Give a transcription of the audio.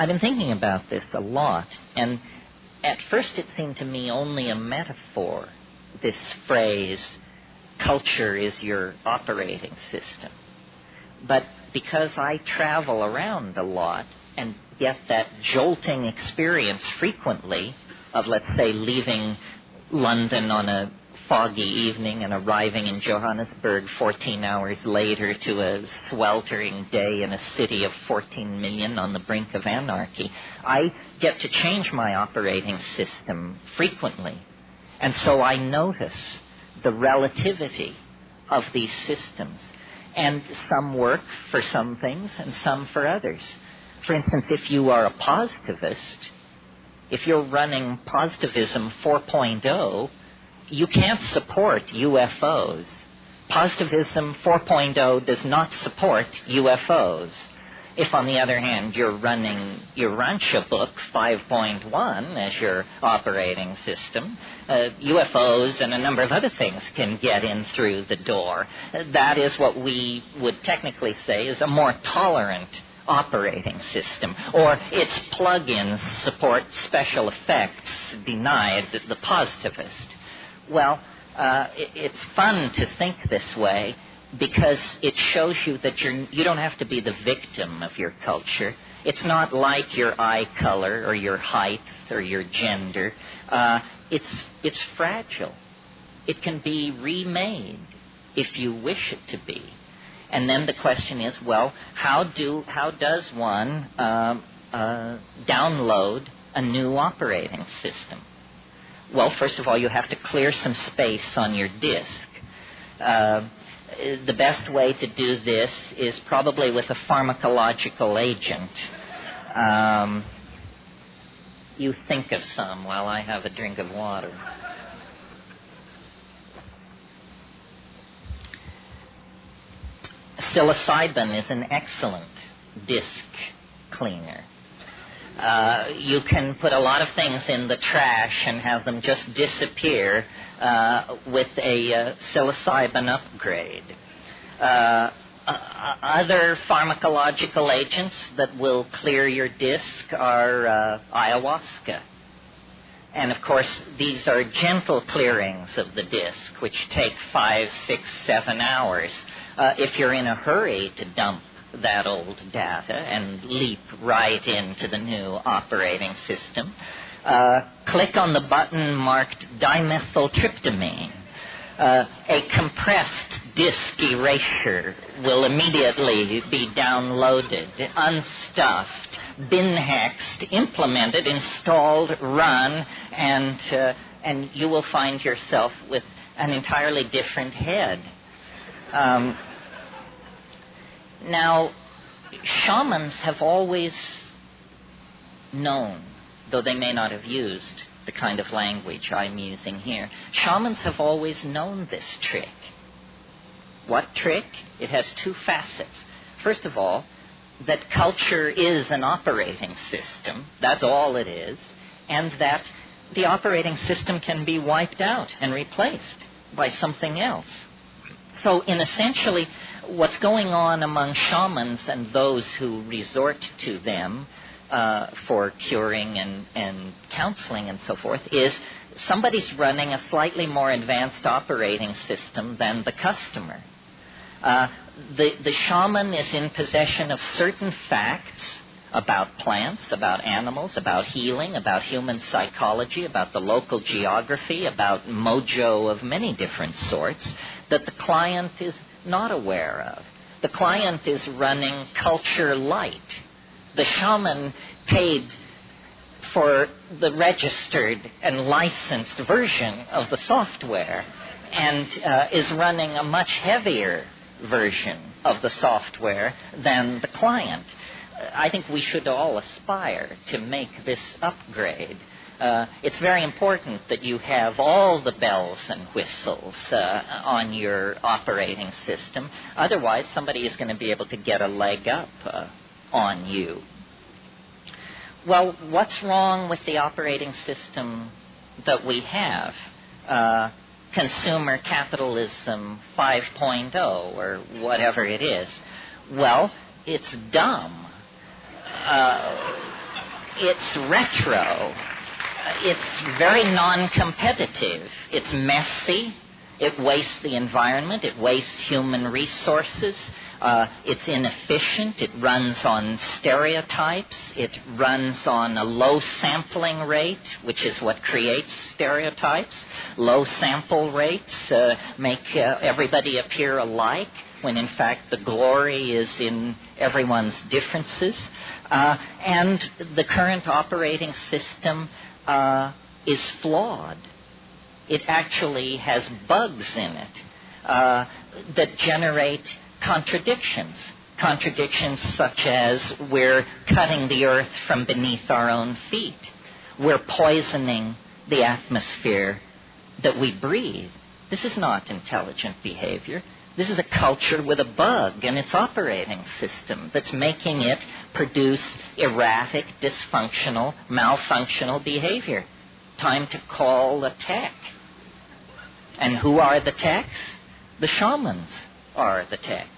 I've been thinking about this a lot, and at first it seemed to me only a metaphor, this phrase, culture is your operating system. But because I travel around a lot and get that jolting experience frequently of, let's say, leaving London on a foggy evening and arriving in Johannesburg 14 hours later to a sweltering day in a city of 14 million on the brink of anarchy, I get to change my operating system frequently. And so I notice the relativity of these systems. And some work for some things and some for others. For instance, if you are a positivist, if you're running Positivism 4.0, you can't support UFOs. Positivism 4.0 does not support UFOs. If, on the other hand, you're running your Rancha book 5.1 as your operating system, UFOs and a number of other things can get in through the door. That is what we would technically say is a more tolerant operating system, or its plug-ins support special effects denied the positivist. Well, it's fun to think this way because it shows you that you don't have to be the victim of your culture. It's not like your eye color or your height or your gender. It's fragile. It can be remade if you wish it to be. And then the question is, well, how does one download a new operating system? Well, first of all, you have to clear some space on your disk. The best way to do this is probably with a pharmacological agent. You think of some while I have a drink of water. Psilocybin is an excellent disk cleaner. You can put a lot of things in the trash and have them just disappear with a psilocybin upgrade. Other pharmacological agents that will clear your disk are ayahuasca. And, of course, these are gentle clearings of the disk, which take 5, 6, 7 hours. If you're in a hurry to dump that old data and leap right into the new operating system, click on the button marked dimethyltryptamine. A compressed disk erasure will immediately be downloaded, unstuffed, bin-hexed, implemented, installed, run, and you will find yourself with an entirely different head. Now, shamans have always known, though they may not have used the kind of language I'm using here, shamans have always known this trick. What trick? It has two facets. First of all, that culture is an operating system, that's all it is, and that the operating system can be wiped out and replaced by something else. So, in essentially, what's going on among shamans and those who resort to them for curing and counseling and so forth is somebody's running a slightly more advanced operating system than the customer. The shaman is in possession of certain facts about plants, about animals, about healing, about human psychology, about the local geography, about mojo of many different sorts that the client is not aware of. The client is running culture light. The shaman paid for the registered and licensed version of the software and is running a much heavier version of the software than the client. I think we should all aspire to make this upgrade. It's very important that you have all the bells and whistles on your operating system. Otherwise, somebody is going to be able to get a leg up on you. Well, what's wrong with the operating system that we have? Consumer capitalism 5.0 or whatever it is. Well, it's dumb. It's retro. It's very non-competitive. It's messy. It wastes the environment. It wastes human resources. It's inefficient. It runs on stereotypes. It runs on a low sampling rate, which is what creates stereotypes. Low sample rates make everybody appear alike, when in fact the glory is in everyone's differences. And the current operating system is flawed. It actually has bugs in it that generate contradictions. Contradictions such as we're cutting the earth from beneath our own feet. We're poisoning the atmosphere that we breathe. This is not intelligent behavior. This is a culture with a bug in its operating system that's making it produce erratic, dysfunctional, malfunctional behavior. Time to call a tech. And who are the techs? The shamans are the techs.